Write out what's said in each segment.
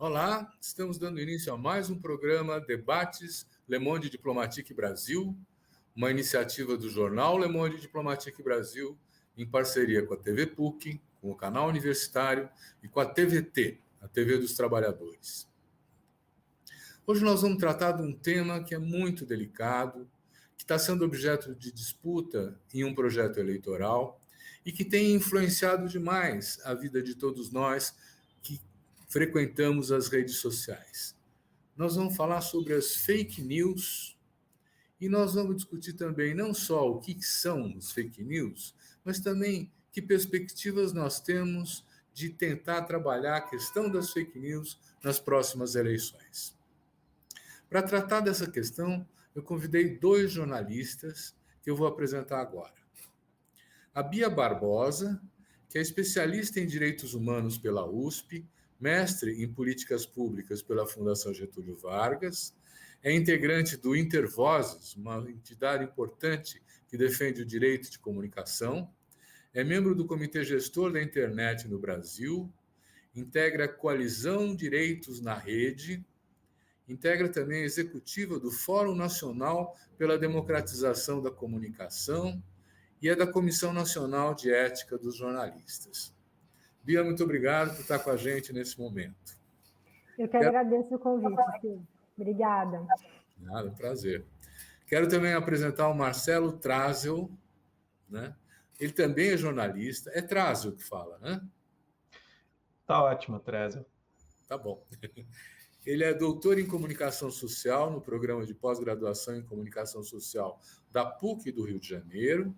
Olá, estamos dando início a mais um programa Debates Le Monde Diplomatique Brasil, uma iniciativa do jornal Le Monde Diplomatique Brasil, em parceria com a TV PUC, com o canal universitário e com a TVT, a TV dos Trabalhadores. Hoje nós vamos tratar de um tema que é muito delicado, que está sendo objeto de disputa em um projeto eleitoral e que tem influenciado demais a vida de todos nós que frequentamos as redes sociais. Nós vamos falar sobre as fake news e nós vamos discutir também não só o que são os fake news, mas também que perspectivas nós temos de tentar trabalhar a questão das fake news nas próximas eleições. Para tratar dessa questão, eu convidei dois jornalistas que eu vou apresentar agora. A Bia Barbosa, que é especialista em direitos humanos pela USP, mestre em políticas públicas pela Fundação Getúlio Vargas, é integrante do Intervozes, uma entidade importante que defende o direito de comunicação, é membro do Comitê Gestor da Internet no Brasil, integra a Coalizão Direitos na Rede, integra também a executiva do Fórum Nacional pela Democratização da Comunicação e é da Comissão Nacional de Ética dos Jornalistas. Bia, muito obrigado por estar com a gente nesse momento. Eu que agradeço o convite, Silvio. Obrigada. Nada, um prazer. Quero também apresentar o Marcelo Trazel, né? Ele também é jornalista. É Trazel que fala, né? Tá ótimo, Trazel. Tá bom. Ele é doutor em comunicação social no programa de pós-graduação em comunicação social da PUC do Rio de Janeiro.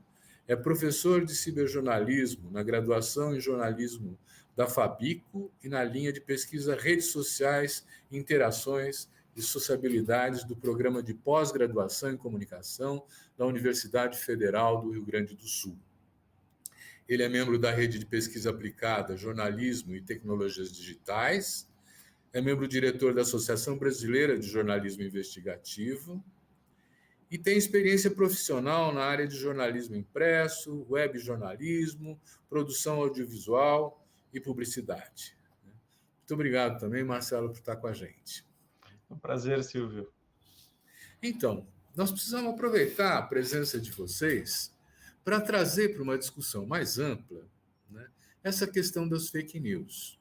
É professor de ciberjornalismo na graduação em jornalismo da Fabico e na linha de pesquisa redes sociais, interações e sociabilidades do programa de pós-graduação em comunicação da Universidade Federal do Rio Grande do Sul. Ele é membro da rede de pesquisa aplicada Jornalismo e Tecnologias Digitais, é membro diretor da Associação Brasileira de Jornalismo Investigativo e tem experiência profissional na área de jornalismo impresso, web jornalismo, produção audiovisual e publicidade. Muito obrigado também, Marcelo, por estar com a gente. É um prazer, Silvio. Então, nós precisamos aproveitar a presença de vocês para trazer para uma discussão mais ampla, né, essa questão das fake news.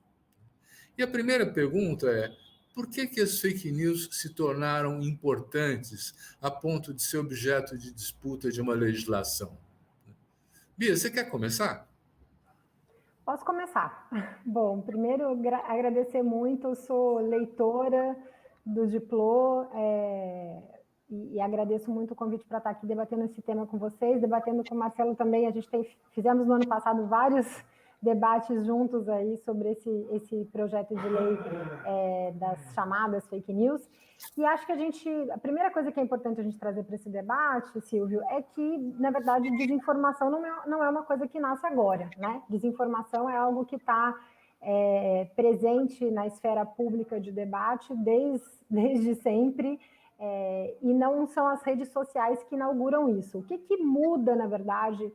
E a primeira pergunta é: por que as fake news se tornaram importantes a ponto de ser objeto de disputa de uma legislação? Bia, você quer começar? Posso começar. Bom, primeiro agradecer muito, eu sou leitora do Diplô e agradeço muito o convite para estar aqui debatendo esse tema com vocês, debatendo com o Marcelo também. A gente fizemos no ano passado vários debates juntos aí sobre esse projeto de lei das chamadas fake news. E acho que a primeira coisa que é importante a gente trazer para esse debate, Silvio, é que, na verdade, desinformação não é uma coisa que nasce agora, né? Desinformação é algo que está presente na esfera pública de debate desde sempre, e não são as redes sociais que inauguram isso. O que muda, na verdade,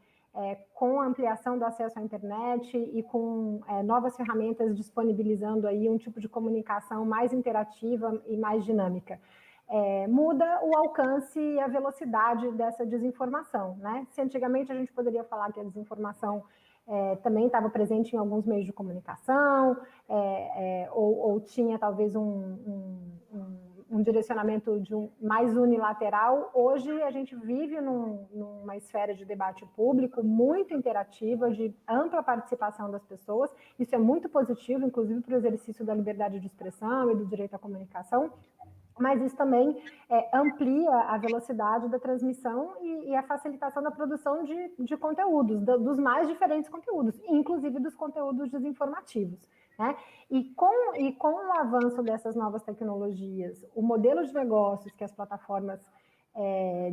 com a ampliação do acesso à internet e com novas ferramentas disponibilizando aí um tipo de comunicação mais interativa e mais dinâmica? Muda o alcance e a velocidade dessa desinformação, né? Se antigamente a gente poderia falar que a desinformação também estava presente em alguns meios de comunicação, ou tinha talvez um direcionamento mais unilateral, hoje a gente vive numa esfera de debate público muito interativa, de ampla participação das pessoas. Isso é muito positivo, inclusive para o exercício da liberdade de expressão e do direito à comunicação, mas isso também amplia a velocidade da transmissão e a facilitação da produção de conteúdos, dos mais diferentes conteúdos, inclusive dos conteúdos desinformativos, né? E com o avanço dessas novas tecnologias, o modelo de negócios que as plataformas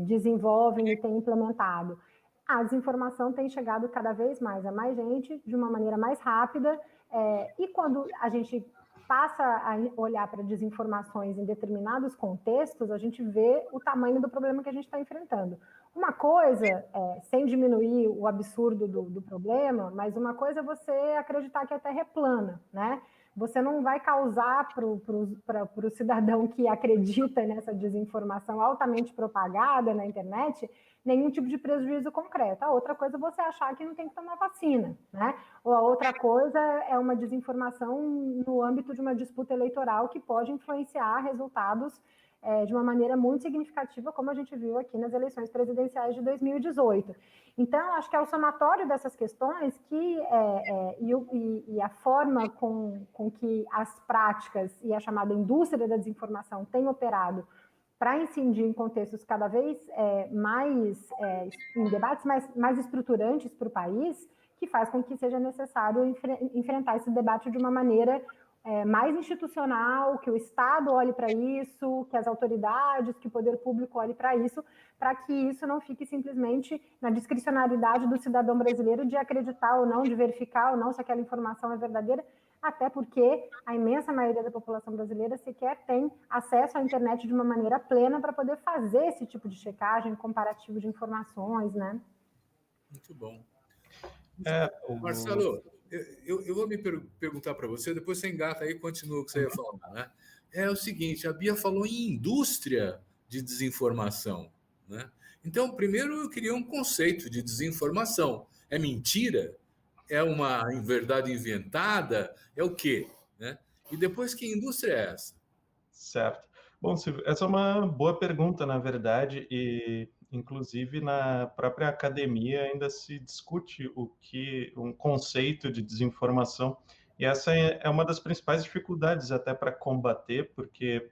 desenvolvem e têm implementado, a desinformação tem chegado cada vez mais a mais gente, de uma maneira mais rápida, e quando a gente passa a olhar para desinformações em determinados contextos, a gente vê o tamanho do problema que a gente está enfrentando. Uma coisa, sem diminuir o absurdo do problema, mas uma coisa é você acreditar que a Terra é plana, né? você não vai causar para o cidadão que acredita nessa desinformação altamente propagada na internet nenhum tipo de prejuízo concreto. A outra coisa é você achar que não tem que tomar vacina, né? Ou a outra coisa é uma desinformação no âmbito de uma disputa eleitoral que pode influenciar resultados de uma maneira muito significativa, como a gente viu aqui nas eleições presidenciais de 2018. Então, acho que é o somatório dessas questões e a forma com que as práticas e a chamada indústria da desinformação têm operado para incidir em contextos cada vez em debates mais estruturantes para o país, que faz com que seja necessário enfrentar esse debate de uma maneira mais institucional, que o Estado olhe para isso, que as autoridades, que o poder público olhe para isso, para que isso não fique simplesmente na discricionariedade do cidadão brasileiro de acreditar ou não, de verificar ou não se aquela informação é verdadeira, até porque a imensa maioria da população brasileira sequer tem acesso à internet de uma maneira plena para poder fazer esse tipo de checagem, comparativo de informações, né? Muito bom. Marcelo, eu vou me perguntar para você, depois você engata aí e continua o que você ia falar, né? É o seguinte, a Bia falou em indústria de desinformação, né? Então, primeiro eu queria um conceito de desinformação. É mentira? É uma verdade inventada? É o quê? Né? E depois, que indústria é essa? Certo. Bom, Silvio, essa é uma boa pergunta, na verdade, e inclusive na própria academia ainda se discute um conceito de desinformação, e essa é uma das principais dificuldades até para combater, porque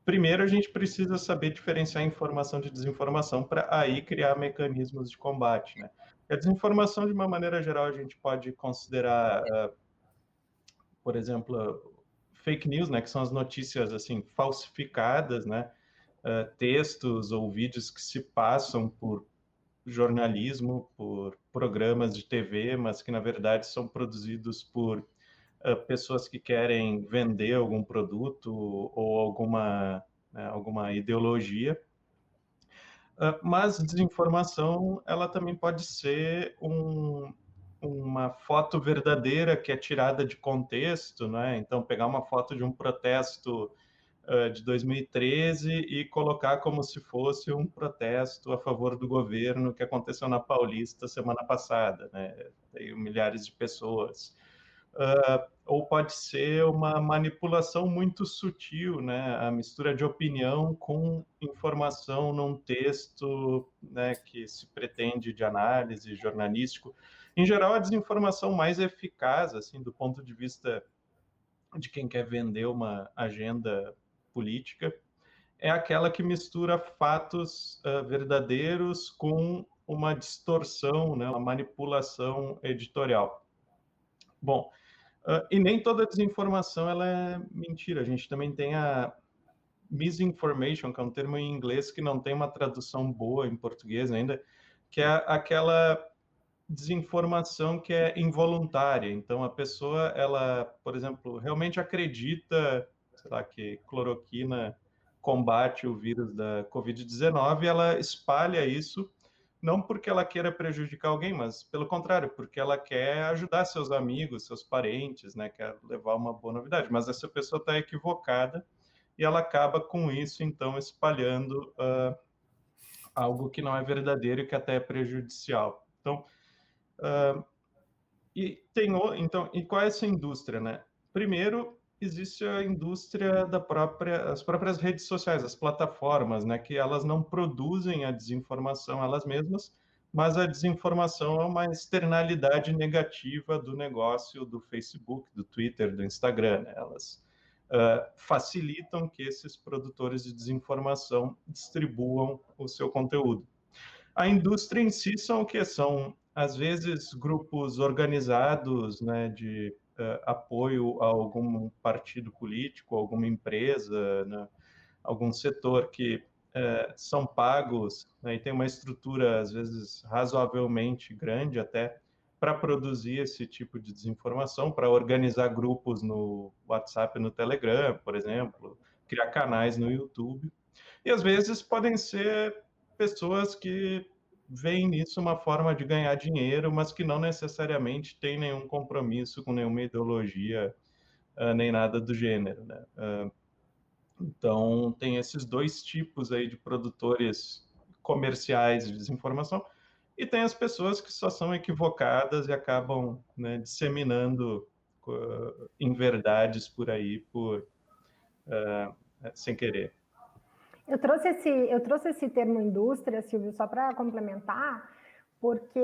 primeiro a gente precisa saber diferenciar informação de desinformação para aí criar mecanismos de combate, né? A desinformação, de uma maneira geral, a gente pode considerar, por exemplo, fake news, né, que são as notícias assim falsificadas, né, textos ou vídeos que se passam por jornalismo, por programas de TV, mas que na verdade são produzidos por pessoas que querem vender algum produto ou alguma ideologia. Mas desinformação, ela também pode ser uma foto verdadeira que é tirada de contexto, né? Então, pegar uma foto de um protesto de 2013 e colocar como se fosse um protesto a favor do governo que aconteceu na Paulista semana passada, né? Tem milhares de pessoas. Ou pode ser uma manipulação muito sutil, né? A mistura de opinião com informação num texto, né, que se pretende de análise jornalístico. Em geral, a desinformação mais eficaz, assim, do ponto de vista de quem quer vender uma agenda política, é aquela que mistura fatos verdadeiros com uma distorção, né, uma manipulação editorial. Bom, e nem toda desinformação ela é mentira. A gente também tem a misinformation, que é um termo em inglês que não tem uma tradução boa em português ainda, que é aquela desinformação que é involuntária. Então, a pessoa, ela, por exemplo, realmente acredita, sei lá, que cloroquina combate o vírus da Covid-19, ela espalha isso não porque ela queira prejudicar alguém, mas pelo contrário, porque ela quer ajudar seus amigos, seus parentes, né? Quer levar uma boa novidade. Mas essa pessoa está equivocada e ela acaba com isso, então, espalhando algo que não é verdadeiro e que até é prejudicial. Então, e qual é essa indústria, né? Primeiro, existe a indústria as próprias redes sociais, as plataformas, né? Que elas não produzem a desinformação elas mesmas, mas a desinformação é uma externalidade negativa do negócio do Facebook, do Twitter, do Instagram, né? Elas facilitam que esses produtores de desinformação distribuam o seu conteúdo. A indústria em si são o que? São, às vezes, grupos organizados, né, de apoio a algum partido político, alguma empresa, né, algum setor que são pagos, né, e tem uma estrutura, às vezes, razoavelmente grande até, para produzir esse tipo de desinformação, para organizar grupos no WhatsApp e no Telegram, por exemplo, criar canais no YouTube. E, às vezes, podem ser pessoas que veem nisso uma forma de ganhar dinheiro, mas que não necessariamente tem nenhum compromisso com nenhuma ideologia, nem nada do gênero, né? Então, tem esses dois tipos aí de produtores comerciais de desinformação, e tem as pessoas que só são equivocadas e acabam, né, disseminando inverdades por aí, sem querer. Eu trouxe esse termo indústria, Silvio, só para complementar, porque,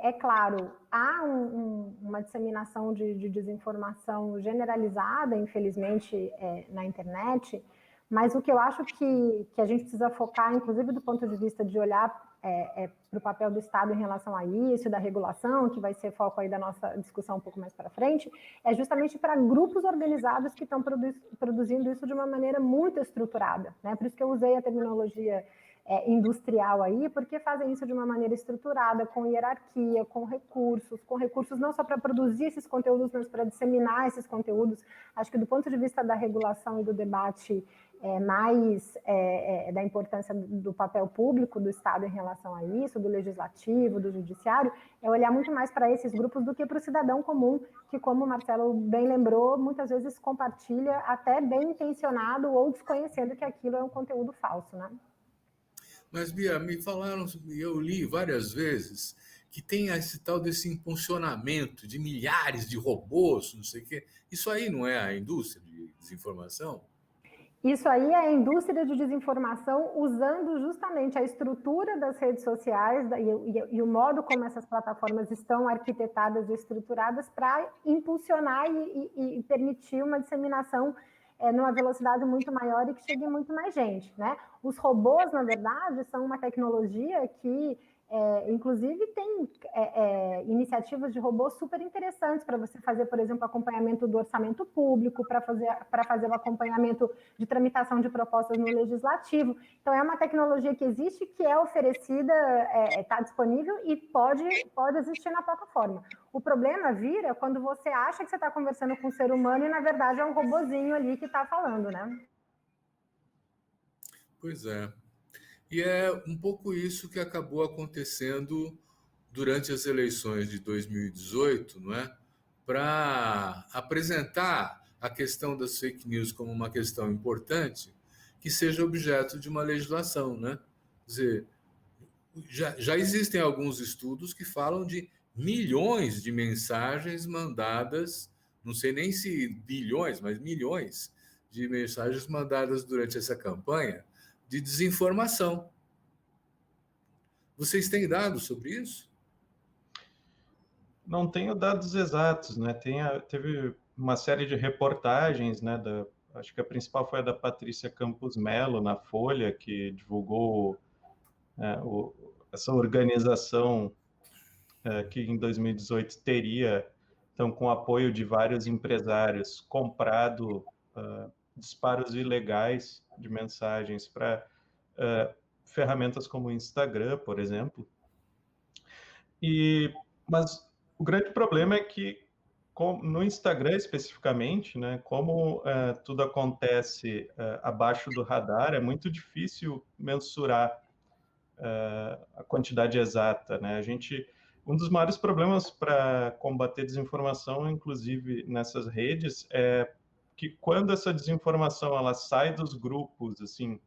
é claro, há uma disseminação de desinformação generalizada, infelizmente, na internet, mas o que eu acho que a gente precisa focar, inclusive do ponto de vista de olhar para o papel do Estado em relação a isso, da regulação, que vai ser foco aí da nossa discussão um pouco mais para frente, é justamente para grupos organizados que estão produzindo isso de uma maneira muito estruturada, né? Por isso que eu usei a terminologia industrial aí, porque fazem isso de uma maneira estruturada, com hierarquia, com recursos não só para produzir esses conteúdos, mas para disseminar esses conteúdos. Acho que do ponto de vista da regulação e do debate da importância do papel público do Estado em relação a isso, do legislativo, do judiciário, é olhar muito mais para esses grupos do que para o cidadão comum, que, como o Marcelo bem lembrou, muitas vezes compartilha até bem intencionado ou desconhecendo que aquilo é um conteúdo falso, né? Mas, Bia, me falaram, e eu li várias vezes, que tem esse tal desse impulsionamento de milhares de robôs, não sei o quê. Isso aí não é a indústria de desinformação? Isso aí é a indústria de desinformação usando justamente a estrutura das redes sociais e o modo como essas plataformas estão arquitetadas e estruturadas para impulsionar e permitir uma disseminação numa velocidade muito maior e que chegue muito mais gente, né? Os robôs, na verdade, são uma tecnologia que inclusive tem iniciativas de robôs super interessantes para você fazer, por exemplo, acompanhamento do orçamento público, para fazer o acompanhamento de tramitação de propostas no legislativo. Então, é uma tecnologia que existe, que é oferecida, está disponível e pode existir na plataforma. O problema vira quando você acha que você está conversando com um ser humano e, na verdade, é um robozinho ali que está falando, né? Pois é. E é um pouco isso que acabou acontecendo durante as eleições de 2018, não é? Para apresentar a questão das fake news como uma questão importante, que seja objeto de uma legislação, né? Quer dizer, já existem alguns estudos que falam de milhões de mensagens mandadas, não sei nem se bilhões, mas milhões de mensagens mandadas durante essa campanha de desinformação. Vocês têm dados sobre isso? Não tenho dados exatos, né? Teve uma série de reportagens, né? Acho que a principal foi a da Patrícia Campos Melo, na Folha, que divulgou essa organização que em 2018 teria, então, com o apoio de vários empresários, comprado disparos ilegais de mensagens para ferramentas como o Instagram, por exemplo. Mas o grande problema é que, no Instagram especificamente, né, como tudo acontece abaixo do radar, é muito difícil mensurar a quantidade exata, né? Um dos maiores problemas para combater desinformação, inclusive nessas redes, é que quando essa desinformação ela sai dos grupos, assim,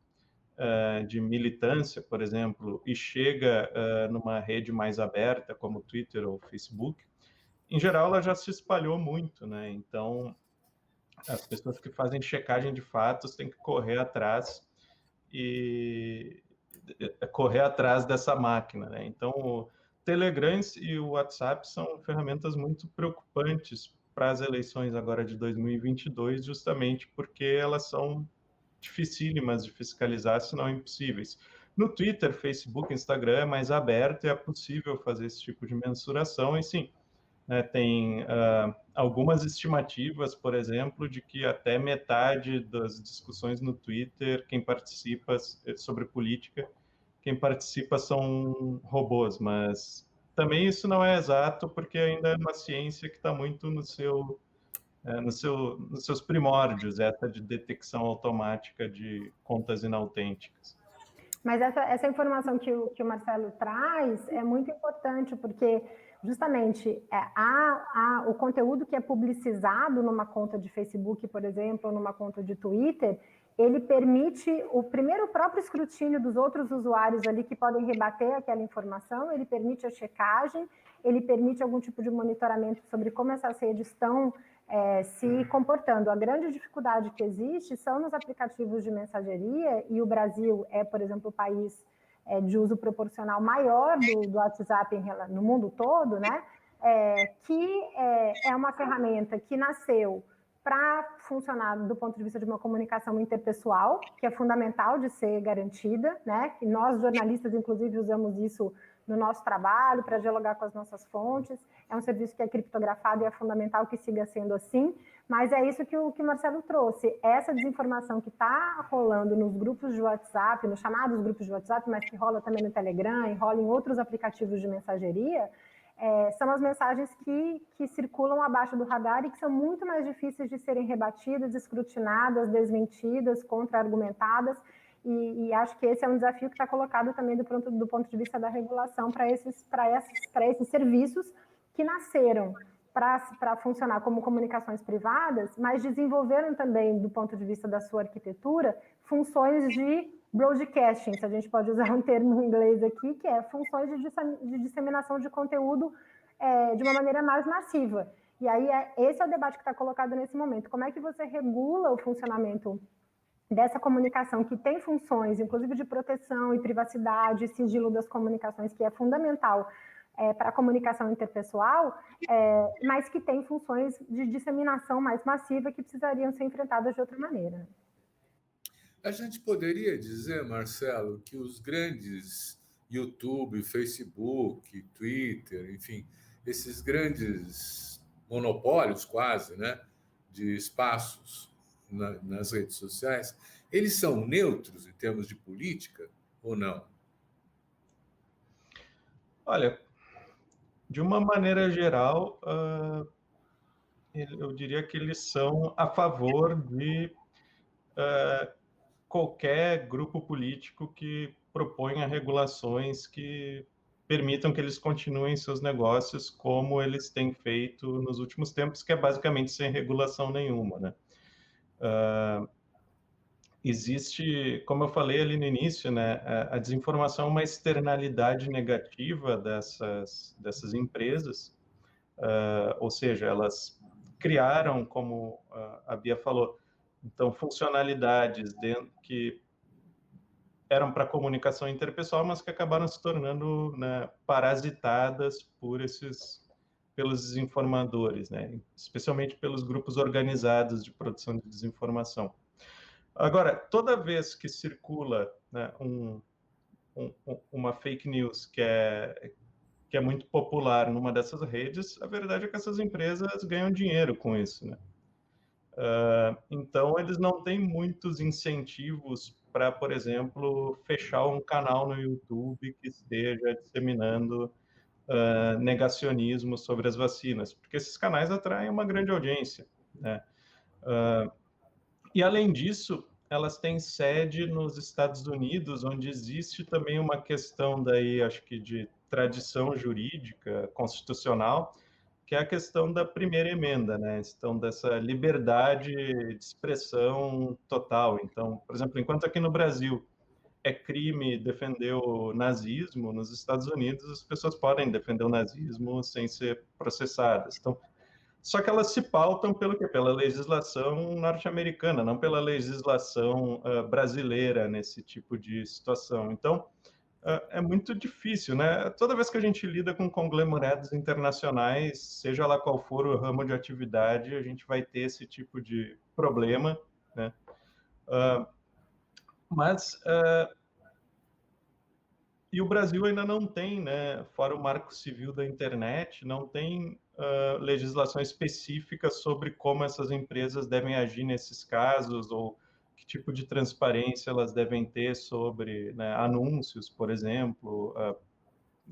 de militância, por exemplo, e chega numa rede mais aberta, como o Twitter ou o Facebook, em geral ela já se espalhou muito, né? Então, as pessoas que fazem checagem de fatos têm que correr atrás dessa máquina, né? Então, o Telegram e o WhatsApp são ferramentas muito preocupantes para as eleições agora de 2022, justamente porque elas são dificílimas de fiscalizar, se não impossíveis. No Twitter, Facebook, Instagram é mais aberto e é possível fazer esse tipo de mensuração, e sim, né, tem algumas estimativas, por exemplo, de que até metade das discussões no Twitter, quem participa sobre política, quem participa são robôs, mas também isso não é exato, porque ainda é uma ciência que está muito nos seus primórdios, essa de detecção automática de contas inautênticas. Mas essa informação que o Marcelo traz é muito importante, porque justamente o conteúdo que é publicizado numa conta de Facebook, por exemplo, ou numa conta de Twitter, ele permite o próprio escrutínio dos outros usuários ali que podem rebater aquela informação, ele permite a checagem, ele permite algum tipo de monitoramento sobre como essas redes estão se comportando. A grande dificuldade que existe são nos aplicativos de mensageria, e o Brasil é, por exemplo, o país de uso proporcional maior do WhatsApp no mundo todo, né? Que é uma ferramenta que nasceu para funcionar do ponto de vista de uma comunicação interpessoal, que é fundamental de ser garantida, né? E nós, jornalistas, inclusive, usamos isso no nosso trabalho, para dialogar com as nossas fontes. É um serviço que é criptografado e é fundamental que siga sendo assim, mas é isso que o Marcelo trouxe. Essa desinformação que está rolando nos grupos de WhatsApp, nos chamados grupos de WhatsApp, mas que rola também no Telegram e rola em outros aplicativos de mensageria, são as mensagens que circulam abaixo do radar e que são muito mais difíceis de serem rebatidas, escrutinadas, desmentidas, contra-argumentadas, e acho que esse é um desafio que está colocado também do ponto de vista da regulação para esses serviços que nasceram para funcionar como comunicações privadas, mas desenvolveram também, do ponto de vista da sua arquitetura, funções de broadcasting, se a gente pode usar um termo em inglês aqui, que é funções de disseminação de conteúdo de uma maneira mais massiva. E aí, esse é o debate que está colocado nesse momento. Como é que você regula o funcionamento dessa comunicação que tem funções, inclusive de proteção e privacidade, sigilo das comunicações, que é fundamental para a comunicação interpessoal, mas que tem funções de disseminação mais massiva que precisariam ser enfrentadas de outra maneira. A gente poderia dizer, Marcelo, que os grandes YouTube, Facebook, Twitter, enfim, esses grandes monopólios quase, né, de espaços nas redes sociais, eles são neutros em termos de política ou não? Olha, de uma maneira geral, eu diria que eles são a favor de qualquer grupo político que proponha regulações que permitam que eles continuem seus negócios como eles têm feito nos últimos tempos, que é basicamente sem regulação nenhuma, né? Existe, como eu falei ali no início, né, a desinformação é uma externalidade negativa dessas empresas, ou seja, elas criaram, como a Bia falou, então, funcionalidades que eram para comunicação interpessoal, mas que acabaram se tornando, né, parasitadas pelos desinformadores, né, especialmente pelos grupos organizados de produção de desinformação. Agora, toda vez que circula, né, uma fake news que é muito popular numa dessas redes, a verdade é que essas empresas ganham dinheiro com isso, né? Então, eles não têm muitos incentivos para, por exemplo, fechar um canal no YouTube que esteja disseminando negacionismo sobre as vacinas, porque esses canais atraem uma grande audiência, né? E, além disso, elas têm sede nos Estados Unidos, onde existe também uma questão daí, acho que de tradição jurídica, constitucional, que é a questão da primeira emenda, né? A questão dessa liberdade de expressão total. Então, por exemplo, enquanto aqui no Brasil é crime defender o nazismo, nos Estados Unidos as pessoas podem defender o nazismo sem ser processadas. Então, só que elas se pautam pelo quê? Pela legislação norte-americana, não pela legislação brasileira nesse tipo de situação. Então, é muito difícil, né? Toda vez que a gente lida com conglomerados internacionais, seja lá qual for o ramo de atividade, a gente vai ter esse tipo de problema, né? E o Brasil ainda não tem, né, fora o Marco Civil da internet, não tem legislação específica sobre como essas empresas devem agir nesses casos, ou que tipo de transparência elas devem ter sobre, né, anúncios, por exemplo.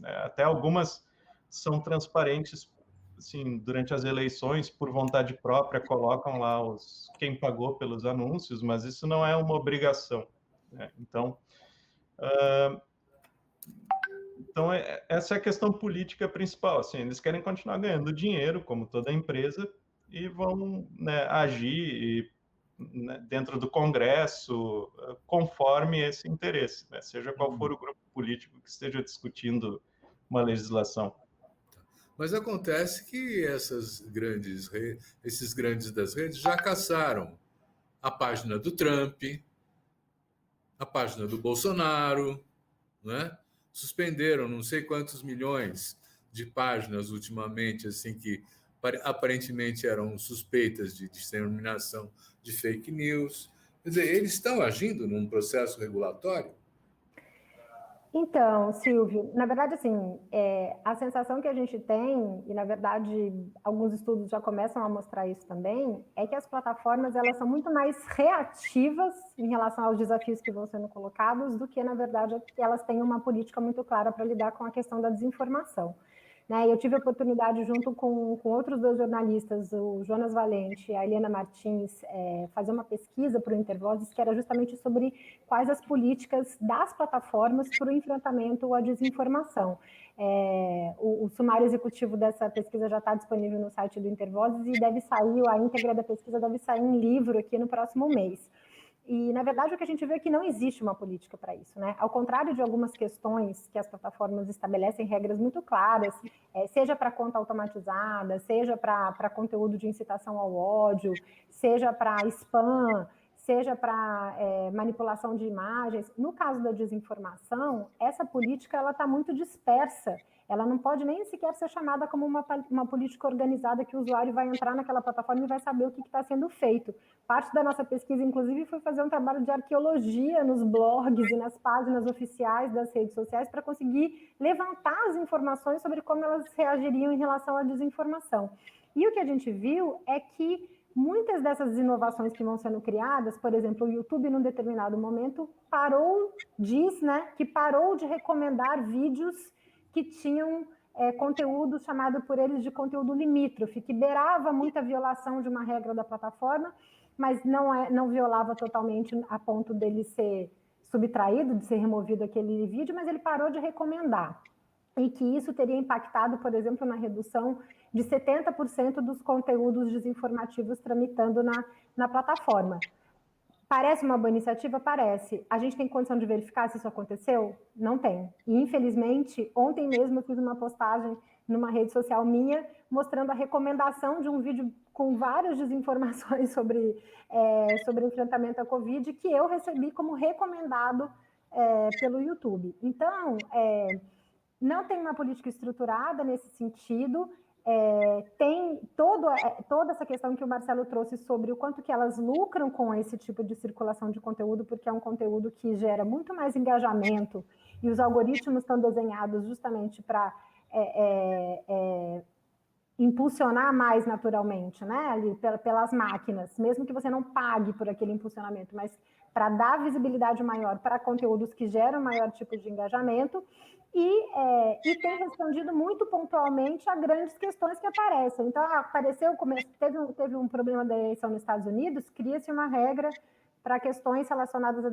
Até algumas são transparentes, assim, durante as eleições, por vontade própria, colocam lá quem pagou pelos anúncios, mas isso não é uma obrigação, né? Então, Então, essa é a questão política principal. Assim, eles querem continuar ganhando dinheiro, como toda empresa, e vão, né, agir dentro do Congresso, conforme esse interesse, né, seja qual for o grupo político que esteja discutindo uma legislação. Mas acontece que esses grandes das redes já caçaram a página do Trump, a página do Bolsonaro, né? Suspenderam não sei quantos milhões de páginas ultimamente, assim, que aparentemente eram suspeitas de disseminação de fake news. Quer dizer, eles estão agindo num processo regulatório? Então, Silvio, na verdade, assim, a sensação que a gente tem, e na verdade alguns estudos já começam a mostrar isso também, é que as plataformas elas são muito mais reativas em relação aos desafios que vão sendo colocados do que, na verdade, elas têm uma política muito clara para lidar com a questão da desinformação. Né? Eu tive a oportunidade, junto com outros dois jornalistas, o Jonas Valente e a Helena Martins, fazer uma pesquisa para o Intervozes, que era justamente sobre quais as políticas das plataformas para o enfrentamento à desinformação. O sumário executivo dessa pesquisa já está disponível no site do Intervozes e deve sair, a íntegra da pesquisa deve sair em livro aqui no próximo mês. E, na verdade, o que a gente vê é que não existe uma política para isso, né? Ao contrário de algumas questões que as plataformas estabelecem regras muito claras, seja para conta automatizada, seja para conteúdo de incitação ao ódio, seja para spam, seja para manipulação de imagens. No caso da desinformação, essa política ela está muito dispersa. Ela não pode nem sequer ser chamada como uma política organizada que o usuário vai entrar naquela plataforma e vai saber o que está sendo feito. Parte da nossa pesquisa, inclusive, foi fazer um trabalho de arqueologia nos blogs e nas páginas oficiais das redes sociais para conseguir levantar as informações sobre como elas reagiriam em relação à desinformação. E o que a gente viu é que muitas dessas inovações que vão sendo criadas, por exemplo, o YouTube, num determinado momento, parou de recomendar vídeos que tinham conteúdo chamado por eles de conteúdo limítrofe, que beirava muita violação de uma regra da plataforma, mas não violava totalmente a ponto dele ser subtraído, de ser removido aquele vídeo, mas ele parou de recomendar. E que isso teria impactado, por exemplo, na redução de 70% dos conteúdos desinformativos tramitando na plataforma. Parece uma boa iniciativa? Parece. A gente tem condição de verificar se isso aconteceu? Não tem. E, infelizmente, ontem mesmo eu fiz uma postagem numa rede social minha, mostrando a recomendação de um vídeo com várias desinformações sobre enfrentamento à Covid, que eu recebi como recomendado pelo YouTube. Então, não tem uma política estruturada nesse sentido. Tem toda essa questão que o Marcelo trouxe sobre o quanto que elas lucram com esse tipo de circulação de conteúdo, porque é um conteúdo que gera muito mais engajamento e os algoritmos estão desenhados justamente para impulsionar mais naturalmente, né, ali pelas máquinas, mesmo que você não pague por aquele impulsionamento, mas para dar visibilidade maior para conteúdos que geram maior tipo de engajamento. E tem respondido muito pontualmente a grandes questões que aparecem. Então, teve um problema da eleição nos Estados Unidos, cria-se uma regra para questões relacionadas à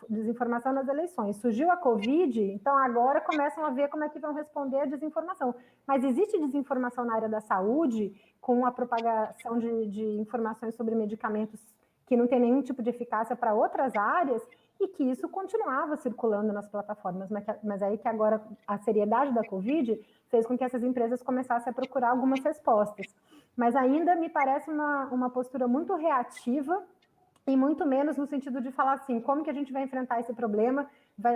desinformação nas eleições. Surgiu a Covid, então agora começam a ver como é que vão responder a desinformação. Mas existe desinformação na área da saúde, com a propagação de informações sobre medicamentos que não tem nenhum tipo de eficácia para outras áreas, e que isso continuava circulando nas plataformas, mas aí que agora a seriedade da Covid fez com que essas empresas começassem a procurar algumas respostas. Mas ainda me parece uma postura muito reativa, e muito menos no sentido de falar assim, como que a gente vai enfrentar esse problema,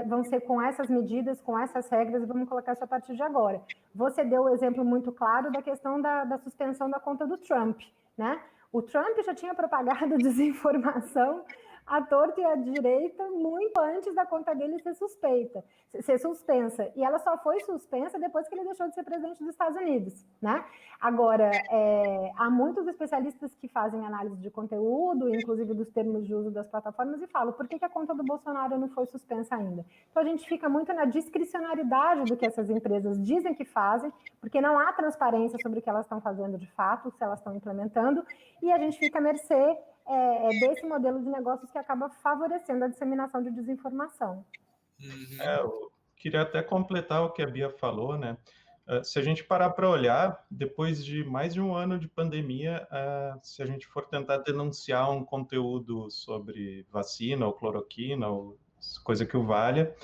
vão ser com essas medidas, com essas regras, e vamos colocar isso a partir de agora. Você deu o exemplo muito claro da questão da suspensão da conta do Trump, né? O Trump já tinha propagado desinformação à torta e à direita muito antes da conta dele ser suspensa. E ela só foi suspensa depois que ele deixou de ser presidente dos Estados Unidos, né? Agora, há muitos especialistas que fazem análise de conteúdo, inclusive dos termos de uso das plataformas, e falam, por que a conta do Bolsonaro não foi suspensa ainda? Então, a gente fica muito na discricionariedade do que essas empresas dizem que fazem, porque não há transparência sobre o que elas estão fazendo de fato, se elas estão implementando, e a gente fica à mercê desse modelo de negócios que acaba favorecendo a disseminação de desinformação. Eu queria até completar o que a Bia falou, né? Se a gente parar para olhar, depois de mais de um ano de pandemia, se a gente for tentar denunciar um conteúdo sobre vacina ou cloroquina ou coisa que o valha,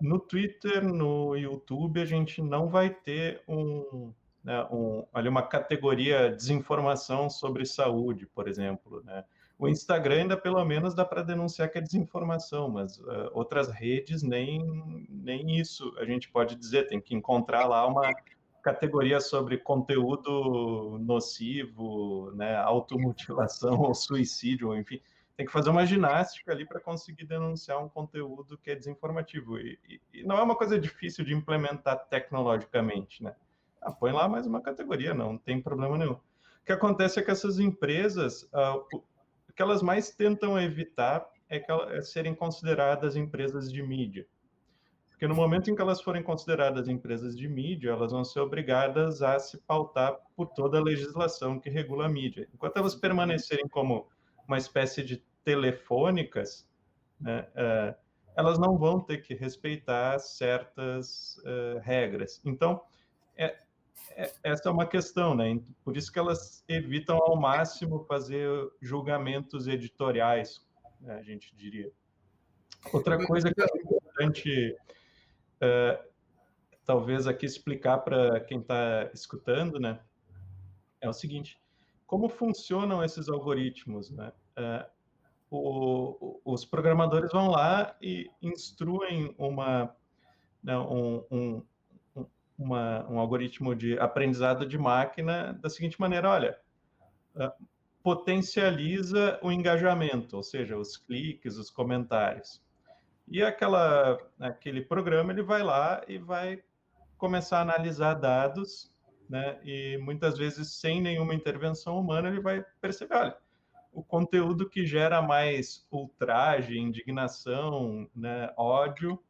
no Twitter, no YouTube, a gente não vai ter ali uma categoria desinformação sobre saúde, por exemplo, né? O Instagram ainda pelo menos dá para denunciar que é desinformação, mas outras redes nem isso a gente pode dizer, tem que encontrar lá uma categoria sobre conteúdo nocivo, né, automutilação ou suicídio, enfim, tem que fazer uma ginástica ali para conseguir denunciar um conteúdo que é desinformativo. E não é uma coisa difícil de implementar tecnologicamente, né? Põe lá mais uma categoria, não tem problema nenhum. O que acontece é que essas empresas, o que elas mais tentam evitar é serem consideradas empresas de mídia. Porque no momento em que elas forem consideradas empresas de mídia, elas vão ser obrigadas a se pautar por toda a legislação que regula a mídia. Enquanto elas permanecerem como uma espécie de telefônicas, né, elas não vão ter que respeitar certas regras. Então, essa é uma questão, né? Por isso que elas evitam ao máximo fazer julgamentos editoriais, né, a gente diria. Outra coisa que é importante, talvez aqui explicar para quem está escutando, né, é o seguinte: como funcionam esses algoritmos, né? Os programadores vão lá e instruem né, um algoritmo de aprendizado de máquina da seguinte maneira: olha, potencializa o engajamento, ou seja, os cliques, os comentários. E aquele programa ele vai lá e vai começar a analisar dados, né? E muitas vezes sem nenhuma intervenção humana ele vai perceber, olha, o conteúdo que gera mais ultraje, indignação, né, ódio,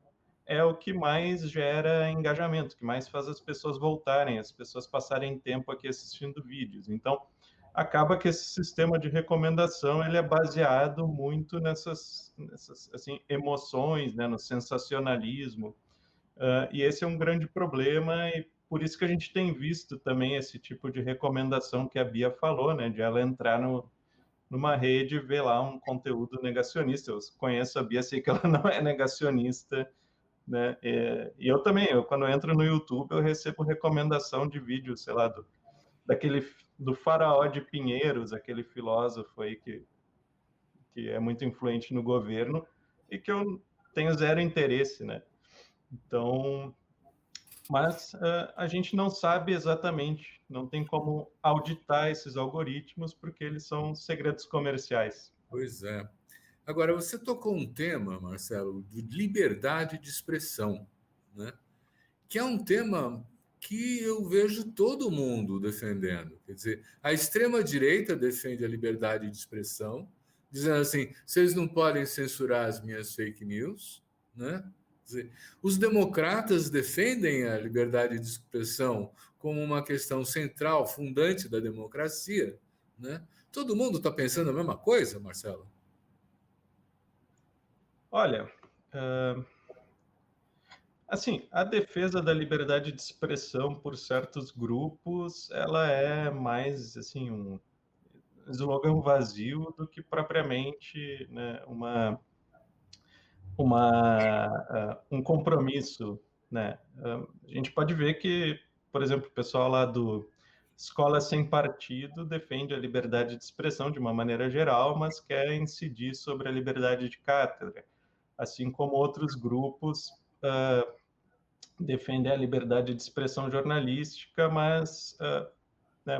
é o que mais gera engajamento, que mais faz as pessoas voltarem, as pessoas passarem tempo aqui assistindo vídeos. Então, acaba que esse sistema de recomendação ele é baseado muito nessas assim, emoções, né, no sensacionalismo. E esse é um grande problema, e por isso que a gente tem visto também esse tipo de recomendação que a Bia falou, né, de ela entrar numa rede e ver lá um conteúdo negacionista. Eu conheço a Bia, sei que ela não é negacionista, né? E eu também, quando eu entro no YouTube, eu recebo recomendação de vídeo, sei lá, do Faraó de Pinheiros, aquele filósofo aí que é muito influente no governo e que eu tenho zero interesse, né? Então, mas a gente não sabe exatamente, não tem como auditar esses algoritmos porque eles são segredos comerciais. Pois é. Agora, você tocou um tema, Marcelo, de liberdade de expressão, né? Que é um tema que eu vejo todo mundo defendendo. Quer dizer, a extrema-direita defende a liberdade de expressão, dizendo assim: vocês não podem censurar as minhas fake news, né? Quer dizer, os democratas defendem a liberdade de expressão como uma questão central, fundante da democracia, né? Todo mundo está pensando a mesma coisa, Marcelo? Olha, assim, a defesa da liberdade de expressão por certos grupos, ela é mais, assim, um slogan vazio do que propriamente, né, um compromisso, né? A gente pode ver que, por exemplo, o pessoal lá do Escola Sem Partido defende a liberdade de expressão de uma maneira geral, mas quer incidir sobre a liberdade de cátedra, assim como outros grupos defendem a liberdade de expressão jornalística, mas né,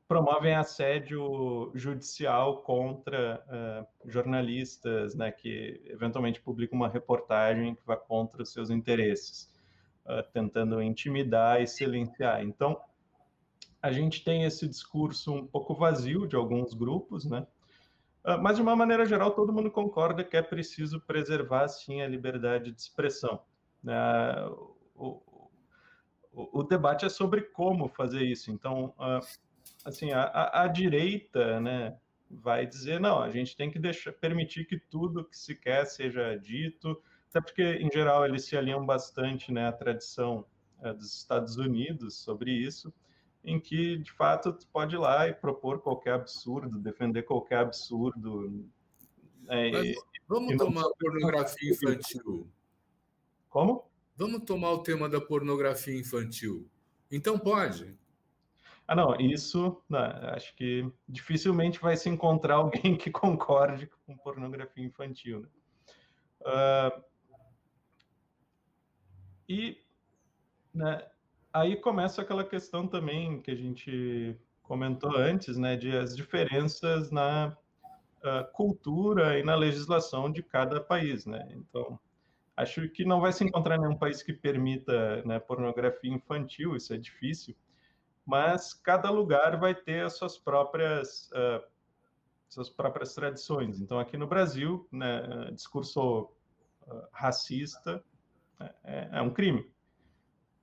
promovem assédio judicial contra jornalistas, né, que eventualmente publicam uma reportagem que vai contra os seus interesses, tentando intimidar e silenciar. Então, a gente tem esse discurso um pouco vazio de alguns grupos, né? Mas, de uma maneira geral, todo mundo concorda que é preciso preservar, sim, a liberdade de expressão. O debate é sobre como fazer isso. Então, assim, a direita, né, vai dizer, não, a gente tem que permitir que tudo que se quer seja dito, até porque, em geral, eles se alinham bastante, né, à tradição dos Estados Unidos sobre isso, em que, de fato, tu pode ir lá e propor qualquer absurdo, defender qualquer absurdo. Mas E vamos não tomar sofrer pornografia infantil. Como? Vamos tomar o tema da pornografia infantil. Então pode. Ah, não, isso, não, acho que dificilmente vai se encontrar alguém que concorde com pornografia infantil, né? E, né, aí começa aquela questão também que a gente comentou antes, né, de as diferenças na cultura e na legislação de cada país, né? Então, acho que não vai se encontrar nenhum país que permita, né, pornografia infantil, isso é difícil, mas cada lugar vai ter as suas próprias tradições. Então, aqui no Brasil, né, discurso racista é um crime,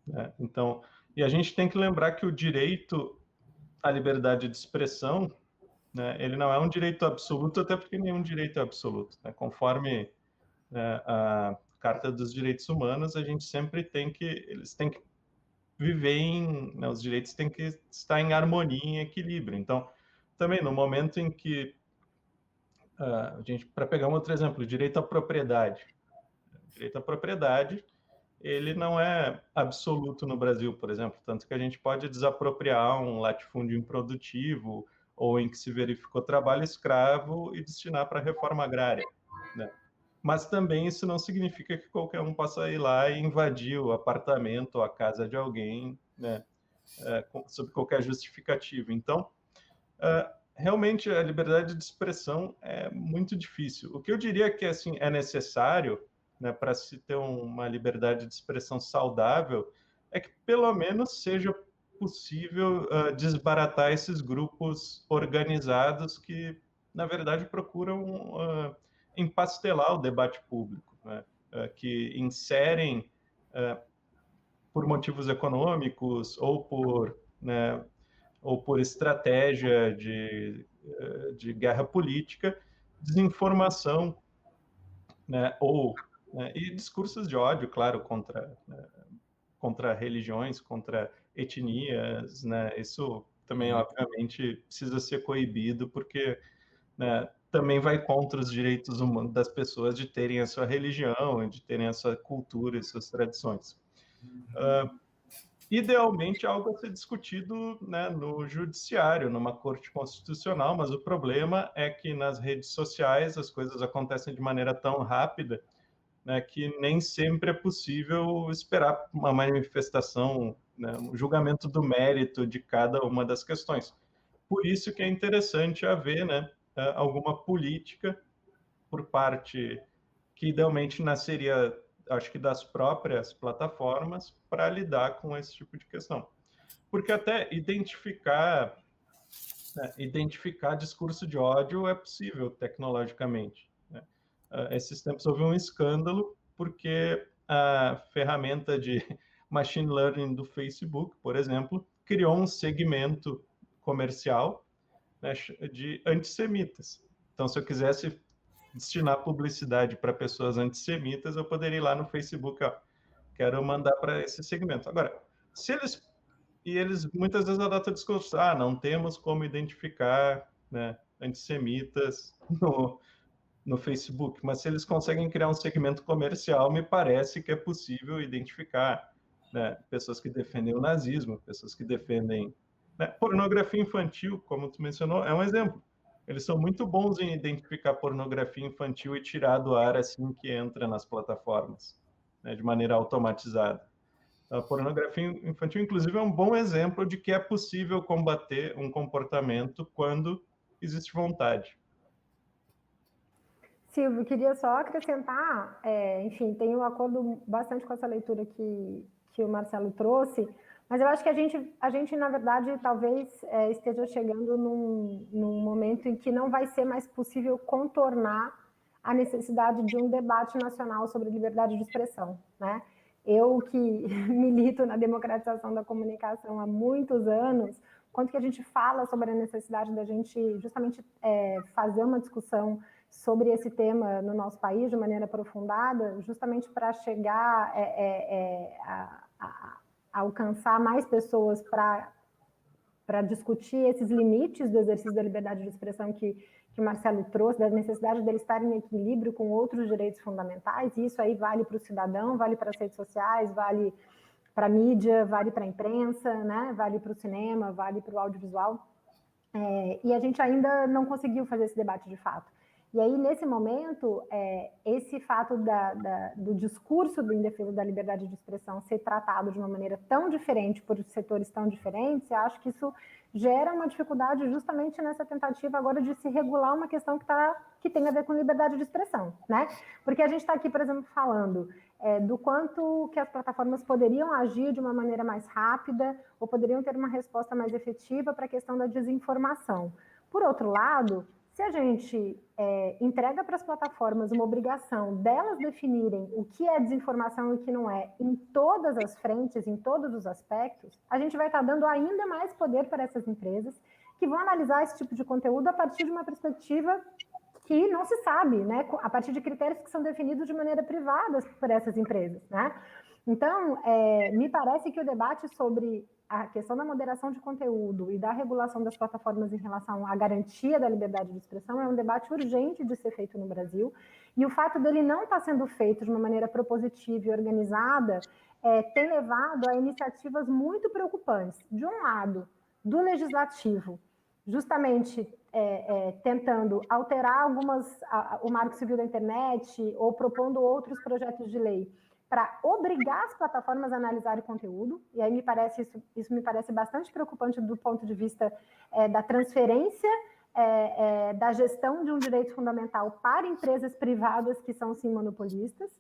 né? Então, e a gente tem que lembrar que o direito à liberdade de expressão, né, ele não é um direito absoluto, até porque nenhum direito é absoluto, né? Conforme, né, a Carta dos Direitos Humanos, a gente sempre eles têm que viver né, os direitos têm que estar em harmonia, em equilíbrio. Então, também no momento em que a gente, para pegar um outro exemplo, o direito à propriedade. O direito à propriedade, ele não é absoluto no Brasil, por exemplo, tanto que a gente pode desapropriar um latifúndio improdutivo ou em que se verificou trabalho escravo e destinar para a reforma agrária, né? Mas também isso não significa que qualquer um possa ir lá e invadir o apartamento ou a casa de alguém, né, sob qualquer justificativa. Então, realmente a liberdade de expressão é muito difícil. O que eu diria que assim é necessário, né, para se ter uma liberdade de expressão saudável é que pelo menos seja possível desbaratar esses grupos organizados que na verdade procuram empastelar o debate público, né, que inserem por motivos econômicos ou por estratégia de guerra política, desinformação, né, e discursos de ódio, claro, contra religiões, contra etnias, né, isso também, obviamente, precisa ser coibido, porque, né, também vai contra os direitos humanos das pessoas de terem a sua religião, de terem a sua cultura e suas tradições. Idealmente, algo a ser discutido, né, no judiciário, numa corte constitucional, mas o problema é que nas redes sociais as coisas acontecem de maneira tão rápida, né, que nem sempre é possível esperar uma manifestação, né, um julgamento do mérito de cada uma das questões. Por isso que é interessante haver, né, alguma política por parte que idealmente nasceria, acho que das próprias plataformas, para lidar com esse tipo de questão. Porque até identificar discurso de ódio é possível tecnologicamente, né? Esses tempos houve um escândalo porque a ferramenta de machine learning do Facebook, por exemplo, criou um segmento comercial, né, de antissemitas. Então, se eu quisesse destinar publicidade para pessoas antissemitas, eu poderia ir lá no Facebook, ó, quero mandar para esse segmento. Agora, se eles muitas vezes adotam o discurso, não temos como identificar, né, antissemitas no Facebook, mas se eles conseguem criar um segmento comercial, me parece que é possível identificar, né, pessoas que defendem o nazismo, pessoas que defendem, né, pornografia infantil, como tu mencionou, é um exemplo. Eles são muito bons em identificar pornografia infantil e tirar do ar assim que entra nas plataformas, né, de maneira automatizada. A pornografia infantil, inclusive, é um bom exemplo de que é possível combater um comportamento quando existe vontade. Silvio, queria só acrescentar, enfim, tenho um acordo bastante com essa leitura que o Marcelo trouxe, mas eu acho que a gente na verdade, talvez esteja chegando num momento em que não vai ser mais possível contornar a necessidade de um debate nacional sobre liberdade de expressão, né? Eu que milito na democratização da comunicação há muitos anos, quanto que a gente fala sobre a necessidade da gente justamente fazer uma discussão sobre esse tema no nosso país de maneira aprofundada, justamente para chegar a alcançar mais pessoas para discutir esses limites do exercício da liberdade de expressão que o Marcelo trouxe, da necessidade dele estar em equilíbrio com outros direitos fundamentais, e isso aí vale para o cidadão, vale para as redes sociais, vale para a mídia, vale para a imprensa, né? Vale para o cinema, vale para o audiovisual, e a gente ainda não conseguiu fazer esse debate de fato. E aí, nesse momento, esse fato do discurso em defesa da liberdade de expressão ser tratado de uma maneira tão diferente por setores tão diferentes, eu acho que isso gera uma dificuldade justamente nessa tentativa agora de se regular uma questão que tem a ver com liberdade de expressão, né? Porque a gente está aqui, por exemplo, falando do quanto que as plataformas poderiam agir de uma maneira mais rápida ou poderiam ter uma resposta mais efetiva para a questão da desinformação. Por outro lado, se a gente entrega para as plataformas uma obrigação delas definirem o que é desinformação e o que não é, em todas as frentes, em todos os aspectos, a gente vai estar dando ainda mais poder para essas empresas que vão analisar esse tipo de conteúdo a partir de uma perspectiva que não se sabe, né? A partir de critérios que são definidos de maneira privada por essas empresas, né? Então, me parece que o debate sobre a questão da moderação de conteúdo e da regulação das plataformas em relação à garantia da liberdade de expressão é um debate urgente de ser feito no Brasil, e o fato dele não estar sendo feito de uma maneira propositiva e organizada tem levado a iniciativas muito preocupantes. De um lado, do legislativo, justamente tentando alterar o Marco Civil da Internet ou propondo outros projetos de lei para obrigar as plataformas a analisarem conteúdo, e aí isso me parece bastante preocupante do ponto de vista da transferência da gestão de um direito fundamental para empresas privadas que são, sim, monopolistas.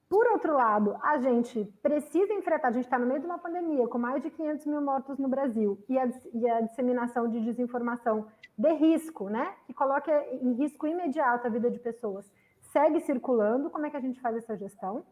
Por outro lado, a gente precisa enfrentar, a gente está no meio de uma pandemia, com mais de 500 mil mortos no Brasil, e a disseminação de desinformação de risco, né, que coloca em risco imediato a vida de pessoas, segue circulando. Como é que a gente faz essa gestão?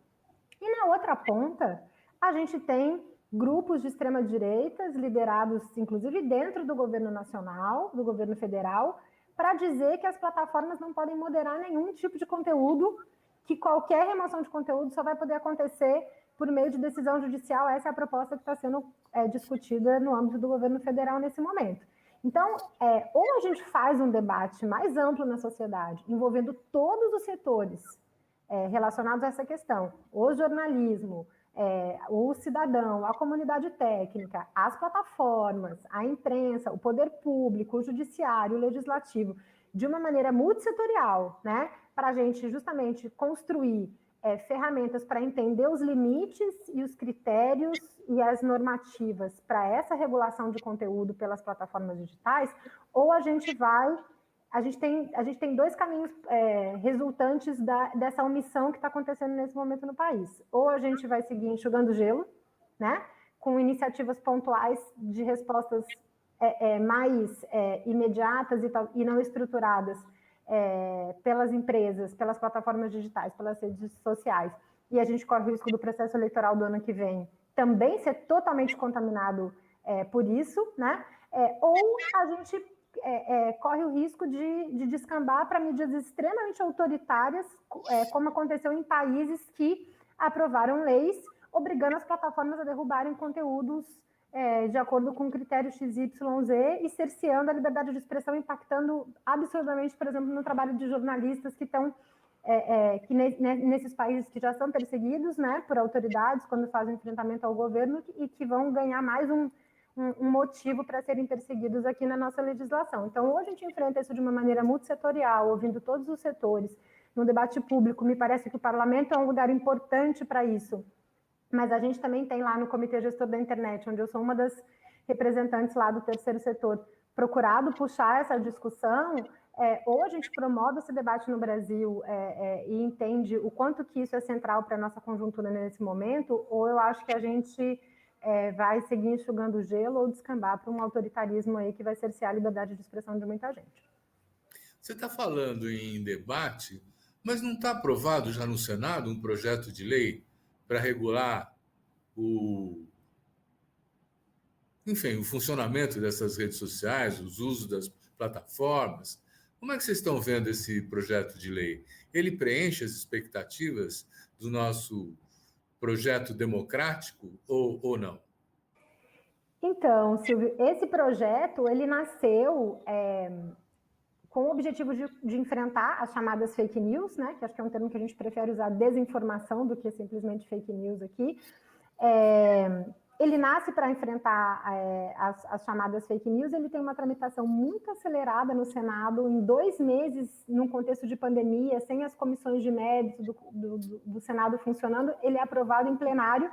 E na outra ponta, a gente tem grupos de extrema-direita, liderados, inclusive, dentro do governo nacional, do governo federal, para dizer que as plataformas não podem moderar nenhum tipo de conteúdo, que qualquer remoção de conteúdo só vai poder acontecer por meio de decisão judicial. Essa é a proposta que está sendo discutida no âmbito do governo federal nesse momento. Então, ou a gente faz um debate mais amplo na sociedade, envolvendo todos os setores relacionados a essa questão, o jornalismo, o cidadão, a comunidade técnica, as plataformas, a imprensa, o poder público, o judiciário, o legislativo, de uma maneira multissetorial, né, para a gente justamente construir ferramentas para entender os limites e os critérios e as normativas para essa regulação de conteúdo pelas plataformas digitais, ou a gente tem dois caminhos resultantes dessa omissão que está acontecendo nesse momento no país. Ou a gente vai seguir enxugando gelo, né, com iniciativas pontuais de respostas mais imediatas e não estruturadas pelas empresas, pelas plataformas digitais, pelas redes sociais, e a gente corre o risco do processo eleitoral do ano que vem também ser totalmente contaminado por isso, né? Ou a gente corre o risco de descambar para medidas extremamente autoritárias, como aconteceu em países que aprovaram leis obrigando as plataformas a derrubarem conteúdos de acordo com critérios XYZ e cerceando a liberdade de expressão, impactando absurdamente, por exemplo, no trabalho de jornalistas que estão nesses países que já são perseguidos, né, por autoridades quando fazem enfrentamento ao governo, e que vão ganhar mais um motivo para serem perseguidos aqui na nossa legislação. Então, ou a gente enfrenta isso de uma maneira multissetorial, ouvindo todos os setores, no debate público. Me parece que o parlamento é um lugar importante para isso, mas a gente também tem lá no Comitê Gestor da Internet, onde eu sou uma das representantes lá do terceiro setor, procurado puxar essa discussão, ou a gente promove esse debate no Brasil e entende o quanto que isso é central para a nossa conjuntura nesse momento, ou eu acho que a gente vai seguir enxugando gelo ou descambar para um autoritarismo aí que vai cercear a liberdade de expressão de muita gente. Você está falando em debate, mas não está aprovado já no Senado um projeto de lei para regular enfim, o funcionamento dessas redes sociais, os usos das plataformas. Como é que vocês estão vendo esse projeto de lei? Ele preenche as expectativas do nosso projeto democrático ou não? Então, Silvio, esse projeto, ele nasceu com o objetivo de enfrentar as chamadas fake news, né, que acho que é um termo que a gente prefere usar, desinformação, do que simplesmente fake news aqui. Ele nasce para enfrentar as chamadas fake news, ele tem uma tramitação muito acelerada no Senado, em 2 meses, num contexto de pandemia, sem as comissões de mérito do Senado funcionando, ele é aprovado em plenário,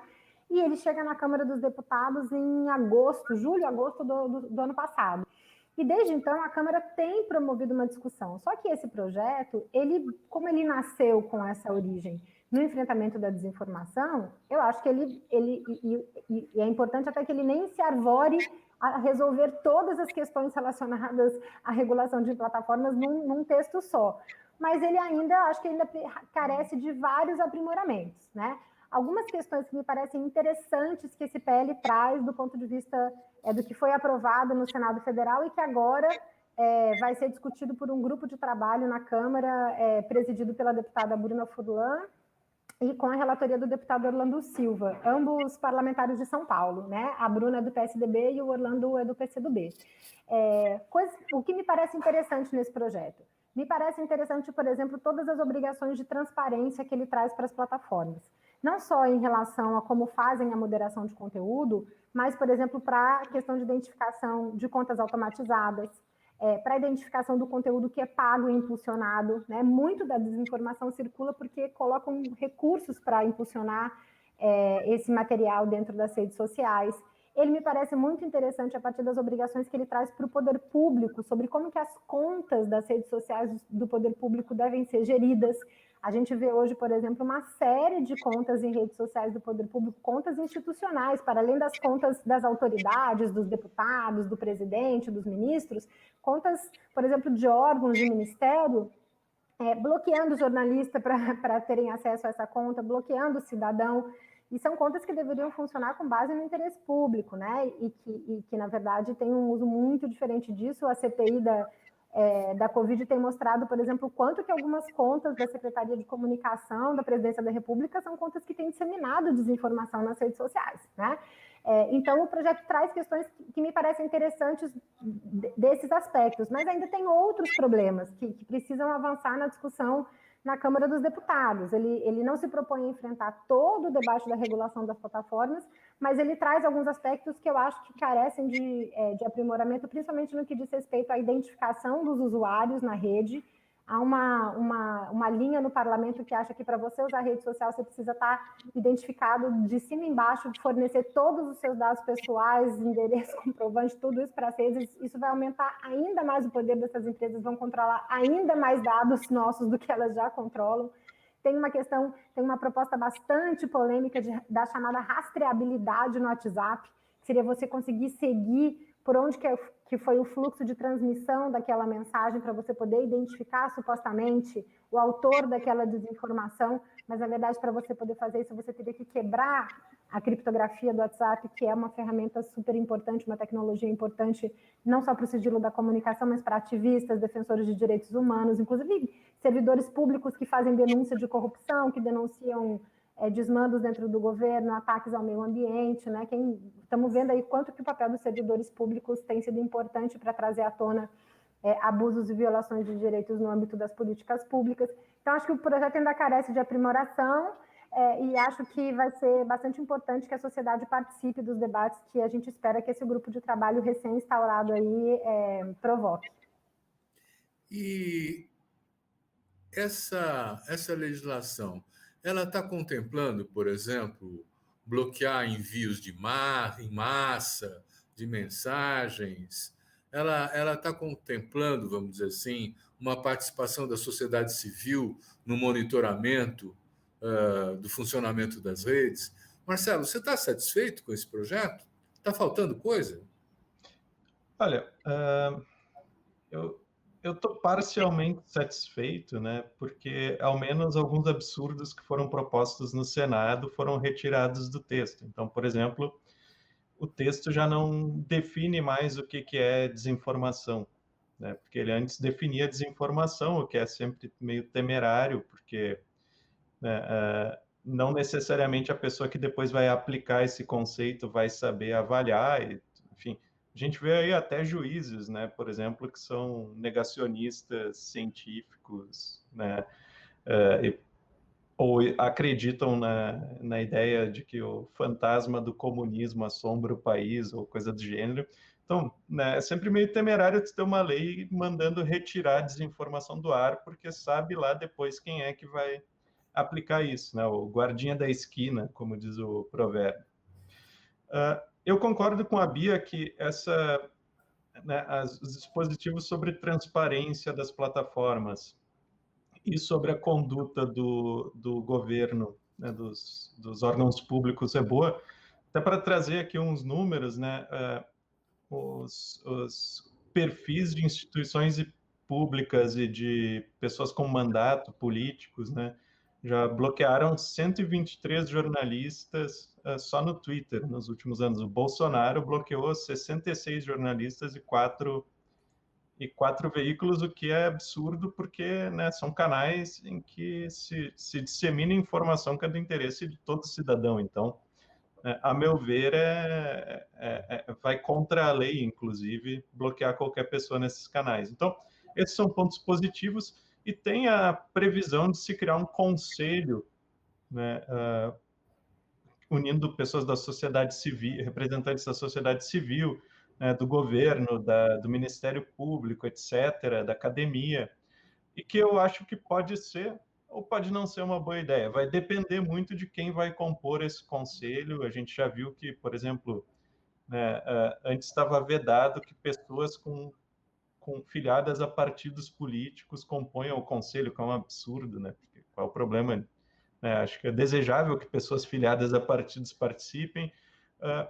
e ele chega na Câmara dos Deputados em julho, agosto do ano passado. E desde então a Câmara tem promovido uma discussão. Só que esse projeto, como ele nasceu com essa origem no enfrentamento da desinformação, eu acho que e é importante até que ele nem se arvore a resolver todas as questões relacionadas à regulação de plataformas num texto só. Mas ele acho que ainda carece de vários aprimoramentos, né? Algumas questões que me parecem interessantes que esse PL traz do ponto de vista do que foi aprovado no Senado Federal e que agora vai ser discutido por um grupo de trabalho na Câmara, presidido pela deputada Bruna Furlan e com a relatoria do deputado Orlando Silva, ambos parlamentares de São Paulo, né? A Bruna é do PSDB e o Orlando é do PCdoB. O que me parece interessante nesse projeto? Me parece interessante, por exemplo, todas as obrigações de transparência que ele traz para as plataformas. Não só em relação a como fazem a moderação de conteúdo, mas, por exemplo, para a questão de identificação de contas automatizadas, para a identificação do conteúdo que é pago e impulsionado, né? Muito da desinformação circula porque colocam recursos para impulsionar esse material dentro das redes sociais. Ele me parece muito interessante a partir das obrigações que ele traz para o poder público, sobre como que as contas das redes sociais do poder público devem ser geridas. A gente vê hoje, por exemplo, uma série de contas em redes sociais do poder público, contas institucionais, para além das contas das autoridades, dos deputados, do presidente, dos ministros, contas, por exemplo, de órgãos de ministério, bloqueando o jornalista para terem acesso a essa conta, bloqueando o cidadão. E são contas que deveriam funcionar com base no interesse público, né? E que na verdade, tem um uso muito diferente disso. A CPI da Covid tem mostrado, por exemplo, o quanto que algumas contas da Secretaria de Comunicação da Presidência da República são contas que têm disseminado desinformação nas redes sociais, né? Então, o projeto traz questões que me parecem interessantes desses aspectos, mas ainda tem outros problemas que precisam avançar na discussão na Câmara dos Deputados. Ele não se propõe a enfrentar todo o debate da regulação das plataformas, mas ele traz alguns aspectos que eu acho que carecem de aprimoramento, principalmente no que diz respeito à identificação dos usuários na rede. Há uma linha no parlamento que acha que para você usar a rede social você precisa estar identificado de cima e embaixo, fornecer todos os seus dados pessoais, endereço, comprovante, tudo isso para as redes. Isso vai aumentar ainda mais o poder dessas empresas, vão controlar ainda mais dados nossos do que elas já controlam. Tem uma proposta bastante polêmica da chamada rastreabilidade no WhatsApp, que seria você conseguir seguir por onde que foi o fluxo de transmissão daquela mensagem, para você poder identificar supostamente o autor daquela desinformação, mas na verdade para você poder fazer isso você teria que quebrar a criptografia do WhatsApp, que é uma ferramenta super importante, uma tecnologia importante, não só para o sigilo da comunicação, mas para ativistas, defensores de direitos humanos, inclusive servidores públicos que fazem denúncia de corrupção, que denunciam desmandos dentro do governo, ataques ao meio ambiente, né? Estamos vendo aí quanto que o papel dos servidores públicos tem sido importante para trazer à tona abusos e violações de direitos no âmbito das políticas públicas. Então, acho que o projeto ainda carece de aprimoração e acho que vai ser bastante importante que a sociedade participe dos debates que a gente espera que esse grupo de trabalho recém-instaurado aí provoque. E essa legislação, ela está contemplando, por exemplo, bloquear envios em massa de mensagens? Ela está contemplando, vamos dizer assim, uma participação da sociedade civil no monitoramento do funcionamento das redes? Marcelo, você está satisfeito com esse projeto? Está faltando coisa? Olha, eu estou parcialmente satisfeito, né? Porque ao menos alguns absurdos que foram propostos no Senado foram retirados do texto. Então, por exemplo, o texto já não define mais o que é desinformação, né? Porque ele antes definia desinformação, o que é sempre meio temerário, porque, né, não necessariamente a pessoa que depois vai aplicar esse conceito vai saber avaliar, e, enfim, a gente vê aí até juízes, né, por exemplo, que são negacionistas científicos, né, ou acreditam na ideia de que o fantasma do comunismo assombra o país, ou coisa do gênero. Então, né, é sempre meio temerário ter uma lei mandando retirar a desinformação do ar, porque sabe lá depois quem é que vai aplicar isso, né? O guardinha da esquina, como diz o provérbio. Eu concordo com a Bia que os dispositivos sobre transparência das plataformas e sobre a conduta do governo, né, dos órgãos públicos é boa. Até para trazer aqui uns números, né, os perfis de instituições públicas e de pessoas com mandato, políticos, né, já bloquearam 123 jornalistas só no Twitter nos últimos anos. O Bolsonaro bloqueou 66 jornalistas e quatro veículos, o que é absurdo, porque, né, são canais em que se dissemina informação que é do interesse de todo cidadão. Então, a meu ver, vai contra a lei, inclusive, bloquear qualquer pessoa nesses canais. Então, esses são pontos positivos, e tem a previsão de se criar um conselho, né, unindo pessoas da sociedade civil, representantes da sociedade civil, né, do governo, do Ministério Público, etc., da academia, e que eu acho que pode ser ou pode não ser uma boa ideia. Vai depender muito de quem vai compor esse conselho. A gente já viu que, por exemplo, né, antes estava vedado que pessoas com filiadas a partidos políticos componham o conselho, que é um absurdo, né? Porque qual é o problema? Acho que é desejável que pessoas filiadas a partidos participem.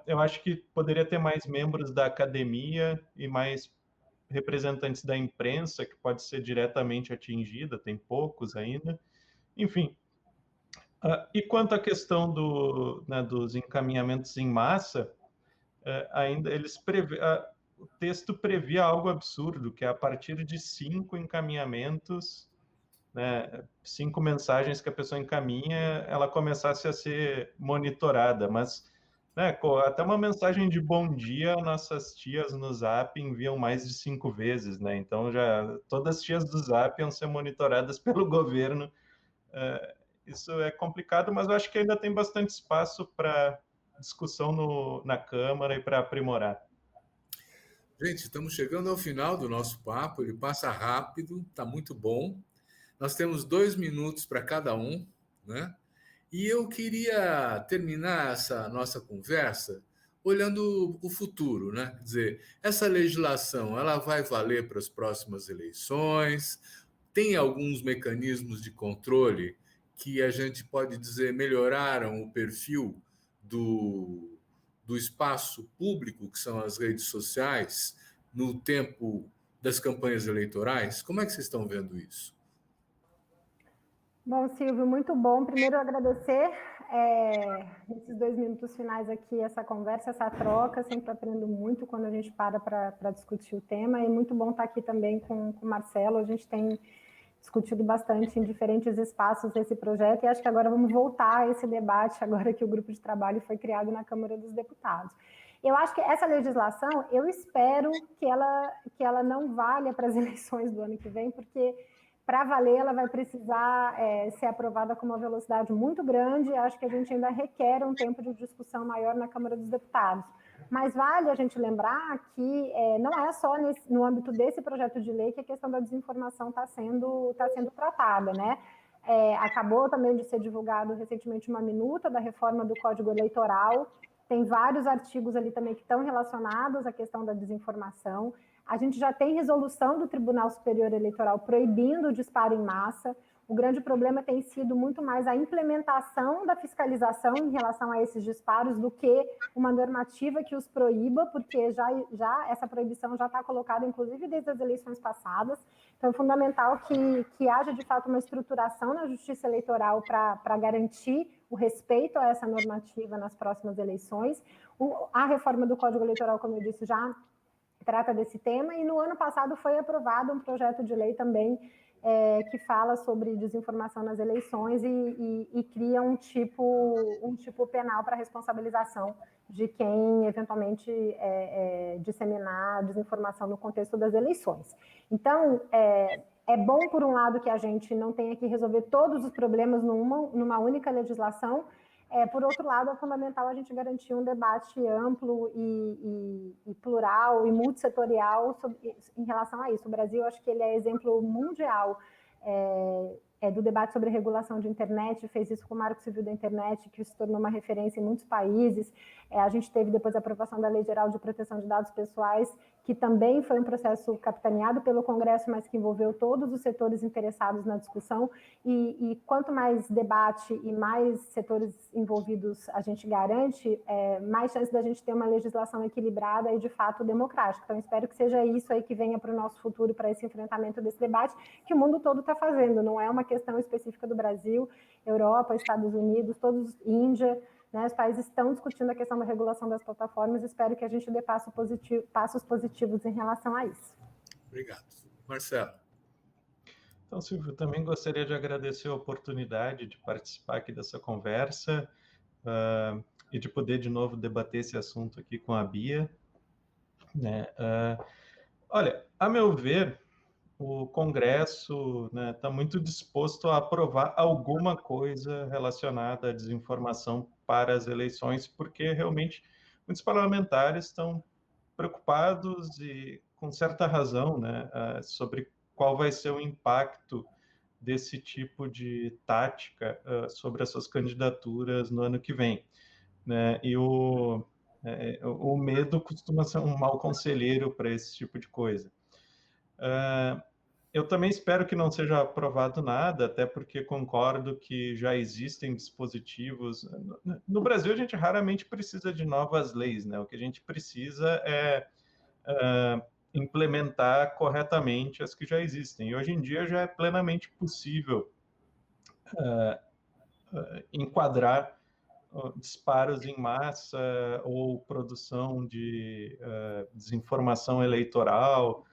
Eu acho que poderia ter mais membros da academia e mais representantes da imprensa, que pode ser diretamente atingida, tem poucos ainda. Enfim, e quanto à questão dos encaminhamentos em massa, ainda o texto previa algo absurdo, que é a partir de 5 encaminhamentos, né, 5 mensagens que a pessoa encaminha, ela começasse a ser monitorada. Mas, né, até uma mensagem de bom dia, nossas tias no Zap enviam mais de 5 vezes, né? Então, todas as tias do Zap iam ser monitoradas pelo governo. Isso é complicado, mas eu acho que ainda tem bastante espaço para discussão na Câmara e para aprimorar. Gente, estamos chegando ao final do nosso papo, ele passa rápido, está muito bom. Nós temos 2 minutos para cada um, né? E eu queria terminar essa nossa conversa olhando o futuro, né? Quer dizer, essa legislação, ela vai valer para as próximas eleições? Tem alguns mecanismos de controle que a gente pode dizer melhoraram o perfil do espaço público, que são as redes sociais, no tempo das campanhas eleitorais? Como é que vocês estão vendo isso? Bom, Silvio, muito bom. Primeiro, agradecer nesses 2 minutos finais aqui, essa conversa, essa troca. Sempre aprendo muito quando a gente para discutir o tema. E muito bom estar aqui também com o Marcelo. A gente tem discutido bastante em diferentes espaços esse projeto. E acho que agora vamos voltar a esse debate, agora que o grupo de trabalho foi criado na Câmara dos Deputados. Eu acho que essa legislação, eu espero que ela não valha para as eleições do ano que vem, porque para valer, ela vai precisar ser aprovada com uma velocidade muito grande. Acho que a gente ainda requer um tempo de discussão maior na Câmara dos Deputados. Mas vale a gente lembrar que não é só no âmbito desse projeto de lei que a questão da desinformação está sendo tratada, né? Acabou também de ser divulgado recentemente uma minuta da reforma do Código Eleitoral. Tem vários artigos ali também que estão relacionados à questão da desinformação. A gente já tem resolução do Tribunal Superior Eleitoral proibindo o disparo em massa. O grande problema tem sido muito mais a implementação da fiscalização em relação a esses disparos do que uma normativa que os proíba, porque já essa proibição já está colocada, inclusive, desde as eleições passadas. Então, é fundamental que haja, de fato, uma estruturação na Justiça Eleitoral para garantir o respeito a essa normativa nas próximas eleições. A reforma do Código Eleitoral, como eu disse, já trata desse tema, e no ano passado foi aprovado um projeto de lei também que fala sobre desinformação nas eleições e cria um tipo penal para responsabilização de quem eventualmente disseminar desinformação no contexto das eleições. Então, é bom, por um lado, que a gente não tenha que resolver todos os problemas numa única legislação. Por outro lado, é fundamental a gente garantir um debate amplo e plural e multissetorial em relação a isso. O Brasil, acho que ele é exemplo mundial do debate sobre regulação de internet, fez isso com o Marco Civil da Internet, que se tornou uma referência em muitos países. A gente teve depois a aprovação da Lei Geral de Proteção de Dados Pessoais, que também foi um processo capitaneado pelo Congresso, mas que envolveu todos os setores interessados na discussão, e quanto mais debate e mais setores envolvidos a gente garante, mais chance da gente ter uma legislação equilibrada e, de fato, democrática. Então, espero que seja isso aí que venha para o nosso futuro, para esse enfrentamento desse debate, que o mundo todo está fazendo, não é uma questão específica do Brasil, Europa, Estados Unidos, todos, Índia, né, os países estão discutindo a questão da regulação das plataformas. Espero que a gente dê passos positivos em relação a isso. Obrigado. Marcelo. Então, Silvio, também gostaria de agradecer a oportunidade de participar aqui dessa conversa e de poder, de novo, debater esse assunto aqui com a Bia. Né? Olha, a meu ver, o Congresso está muito disposto a aprovar alguma coisa relacionada à desinformação para as eleições, porque realmente muitos parlamentares estão preocupados e com certa razão, né, sobre qual vai ser o impacto desse tipo de tática sobre as suas candidaturas no ano que vem. Né? E o medo costuma ser um mau conselheiro para esse tipo de coisa. Eu também espero que não seja aprovado nada, até porque concordo que já existem dispositivos. No Brasil, a gente raramente precisa de novas leis, né? O que a gente precisa é implementar corretamente as que já existem. E hoje em dia já é plenamente possível enquadrar disparos em massa ou produção de desinformação eleitoral.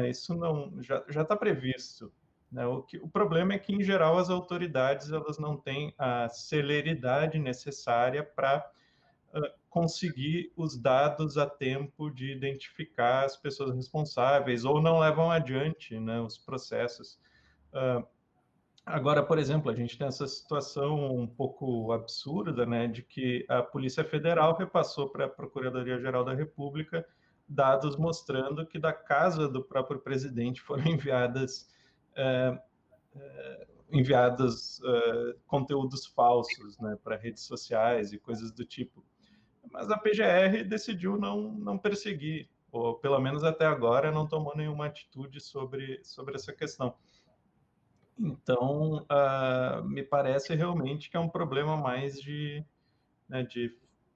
Isso não já está previsto. Né? O problema é que, em geral, as autoridades elas não têm a celeridade necessária para conseguir os dados a tempo de identificar as pessoas responsáveis, ou não levam adiante, né, os processos. Agora, por exemplo, a gente tem essa situação um pouco absurda, né, de que a Polícia Federal repassou para a Procuradoria-Geral da República dados mostrando que da casa do próprio presidente foram enviados conteúdos falsos, né, para redes sociais e coisas do tipo. Mas a PGR decidiu não perseguir, ou pelo menos até agora não tomou nenhuma atitude sobre essa questão. Então, me parece realmente que é um problema mais de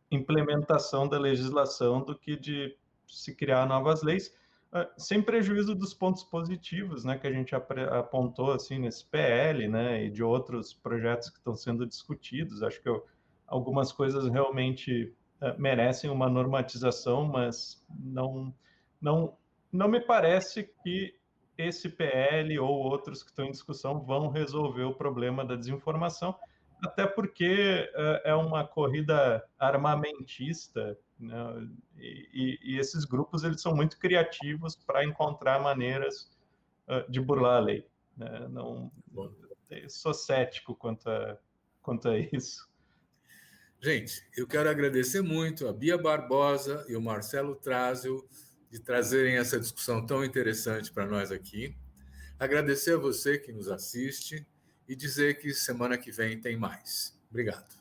implementação da legislação do que de se criar novas leis, sem prejuízo dos pontos positivos, né, que a gente apontou assim nesse PL, né, e de outros projetos que estão sendo discutidos. Acho que algumas coisas realmente merecem uma normatização, mas não me parece que esse PL ou outros que estão em discussão vão resolver o problema da desinformação, até porque é uma corrida armamentista, né? E esses grupos eles são muito criativos para encontrar maneiras de burlar a lei. Né? Sou cético quanto a isso. Gente, eu quero agradecer muito a Bia Barbosa e o Marcelo Trazio de trazerem essa discussão tão interessante para nós aqui. Agradecer a você que nos assiste e dizer que semana que vem tem mais. Obrigado.